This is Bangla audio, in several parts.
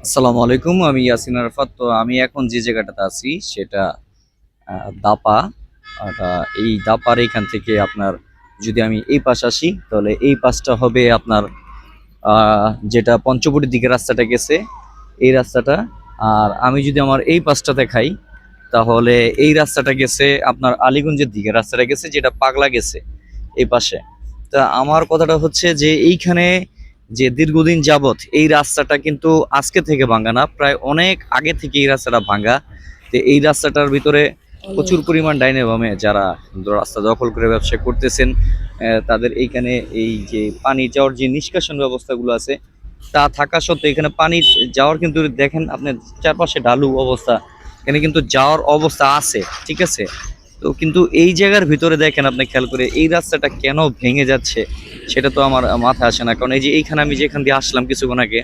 আসসালামু আলাইকুম। আমি ইয়াসিন আরাফাত। তো আমি এখন যে জায়গাটাতে আছি সেটা দাপা। এই দাপার এইখান থেকে আপনার যদি আমি এই পাশ আসি তাহলে এই পাশটা হবে আপনার যেটা পঞ্চবটির দিকে রাস্তাটা গেছে এই রাস্তাটা। আর আমি যদি আমার এই পাশটাতে খাই তাহলে এই রাস্তাটা গেছে আপনার আলীগঞ্জের দিকে রাস্তাটা গেছে, যেটা পাগলা গেছে এই পাশে। তা আমার কথাটা হচ্ছে যে এইখানে যে দীর্ঘদিন যাবৎ এই রাস্তাটা কিন্তু আজকে থেকে ভাঙা না, প্রায় অনেক আগে থেকে এই রাস্তাটা ভাঙা। তো এই রাস্তাটার ভিতরে প্রচুর পরিমাণ ডাইনে বামে যারা রাস্তা দখল করে ব্যবসা করতেছেন, তাদের এইখানে এই যে পানি যাওয়ার যে নিষ্কাশন ব্যবস্থাগুলো আছে তা থাকা সত্ত্বেও এখানে পানি যাওয়ার কিন্তু দেখেন আপনার চারপাশে ঢালু অবস্থা, এখানে কিন্তু যাওয়ার অবস্থা আছে, ঠিক আছে। তো কিন্তু এই জায়গার ভিতরে দেখেন আপনি খেয়াল করে এই রাস্তাটা কেন ভেঙে যাচ্ছে সেটা তো আমার মাথায় আসে না। কারণ এই যে এইখানে আমি যেখান দিয়ে আসলাম কিছুক্ষণ আগে,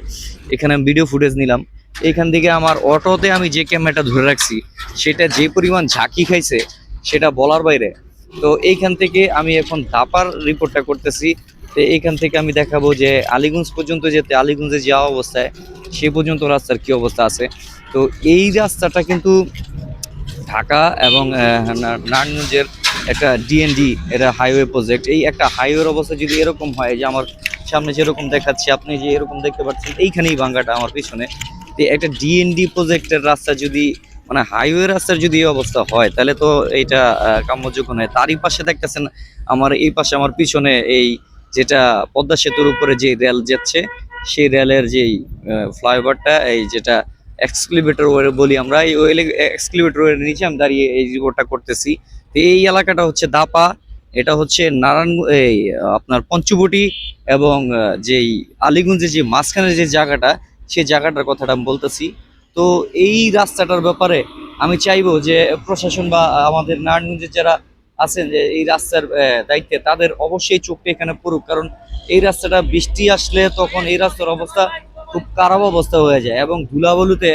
এখানে আমি ভিডিও ফুটেজ নিলাম, এইখান থেকে আমার অটোতে আমি যে ক্যামেরাটা ধরে রাখছি সেটা যে পরিমাণ ঝাঁকি খাইছে সেটা বলার বাইরে। তো এইখান থেকে আমি এখন দাপার রিপোর্টটা করতেছি। তো এইখান থেকে আমি দেখাবো যে আলীগঞ্জ পর্যন্ত যেতে, আলীগঞ্জে যাওয়া অবস্থায় সে পর্যন্ত রাস্তার কি অবস্থা আছে। তো এই রাস্তাটা কিন্তু ঢাকা এবং নারায়ণগঞ্জের একটা ডিএনডি, এটা হাইওয়ে প্রজেক্ট। এই একটা হাইওয়ের অবস্থা যদি এরকম হয় যে আমার সামনে যেরকম দেখাচ্ছি, আপনি যে এরকম দেখতে পাচ্ছেন এইখানেই ভাঙ্গাটা আমার পিছনে, তো একটা ডিএনডি প্রজেক্টের রাস্তা যদি মানে হাইওয়ে রাস্তার যদি এই অবস্থা হয় তাহলে তো এইটা কাম্যযোগ্য নয়। তারই পাশে দেখতেছেন আমার এই পাশে আমার পিছনে এই যেটা পদ্মা সেতুর উপরে যে রেল যাচ্ছে সেই রেলের যেই ফ্লাইওভারটা, এই যেটা এক্সক্লিভেটর ওয়ে বলি আমরা, এই এক্সক্লিভেটর ওয়ের নিচে আমি দাঁড়িয়ে এই রিপোর্টটা করতেছি। তো এই এলাকাটা হচ্ছে দাপা, এটা হচ্ছে নারায়ণ এই আপনার পঞ্চবটি এবং যেই আলীগঞ্জের যে মাঝখানে যে জায়গাটা সেই জায়গাটার কথাটা আমি বলতেছি। তো এই রাস্তাটার ব্যাপারে আমি চাইবো যে প্রশাসন বা আমাদের নারায়ণগঞ্জের যারা আছেন যে এই রাস্তার দায়িত্বে, তাদের অবশ্যই চোখটা এখানে পড়ুক। কারণ এই রাস্তাটা বৃষ্টি আসলে তখন এই রাস্তার অবস্থা খুব খারাপ অবস্থা হয়ে যায় এবং ধুলাবালুতে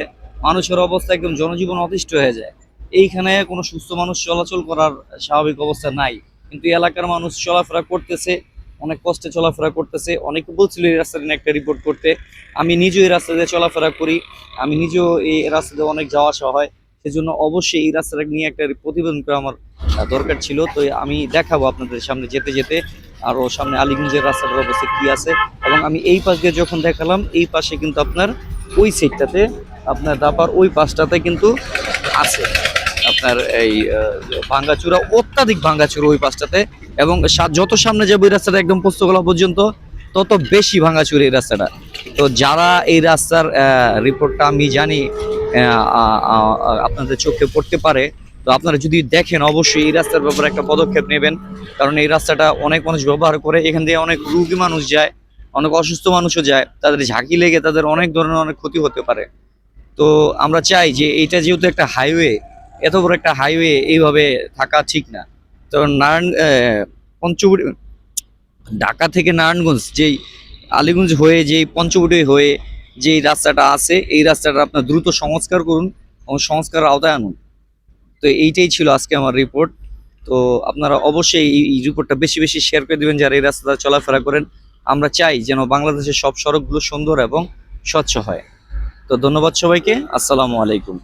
মানুষের অবস্থা একদম জনজীবন অতিষ্ঠ হয়ে যায়। এইখানে কোনো সুস্থ মানুষ চলাচল করার স্বাভাবিক অবস্থা নাই, কিন্তু এলাকার মানুষ চলাফেরা করতেছে, অনেক কষ্টে চলাফেরা করতেছে। অনেকে বলছিল এই রাস্তা নিয়ে একটা রিপোর্ট করতে। আমি নিজেও এই রাস্তা দিয়ে চলাফেরা করি, আমি নিজেও এই রাস্তা দিয়ে অনেক যাওয়া আসা হয়, সেজন্য অবশ্যই এই রাস্তাটা নিয়ে একটা প্রতিবেদন করা আমার দরকার ছিল। তো আমি দেখাবো আপনাদের সামনে যেতে যেতে আরও সামনে আলীগঞ্জের রাস্তাটার অবস্থা কি আছে। এবং আমি এই পাশ দিয়ে যখন দেখালাম এই পাশে কিন্তু আপনার ওই সাইডটাতে আপনার দাপার ওই পাশটাতে কিন্তু আছে আপনার এই ভাঙ্গাচুরা, অত্যাধিক ভাঙ্গাচুরা ওই পাশটাতে। এবং যত সামনে যাবো এই রাস্তাটা একদম পোস্তগোলা পর্যন্ত তত বেশি ভাঙ্গাচুরা এই রাস্তাটা। তো যারা এই রাস্তার রিপোর্টটা আমি জানি আপনাদের চোখে পড়তে পারে, তো আপনারা যদি দেখেন অবশ্যই এই রাস্তার ব্যাপারে একটা পদক্ষেপ নেবেন। কারণ এই রাস্তাটা অনেক মানুষ ব্যবহার করে, এখান দিয়ে অনেক রোগী মানুষ যায়, অনেক অসুস্থ মানুষও যায়, তাদের ঝাঁকি লেগে তাদের অনেক ধরনের অনেক ক্ষতি হতে পারে। তো আমরা চাই যে এইটা যেহেতু একটা হাইওয়ে, এত বড় একটা হাইওয়ে এইভাবে থাকা ঠিক না। তো পঞ্চবটি ঢাকা থেকে নারায়ণগঞ্জ যেই আলীগঞ্জ হয়ে যেই পঞ্চবটি হয়ে যেই রাস্তাটা আছে এই রাস্তাটা আপনার দ্রুত সংস্কার করুন এবং সংস্কারের আওতায় আনুন। তো এইটাই ছিল আজকে আমার রিপোর্ট। তো আপনারা অবশ্যই এই রিপোর্টটা বেশি বেশি শেয়ার করে দিবেন যারা এই রাস্তাটা চলাফেরা করেন। আমরা চাই যেন বাংলাদেশের সব সড়কগুলো সুন্দর এবং স্বচ্ছ হয়। তো ধন্যবাদ সবাইকে। আসসালামু আলাইকুম।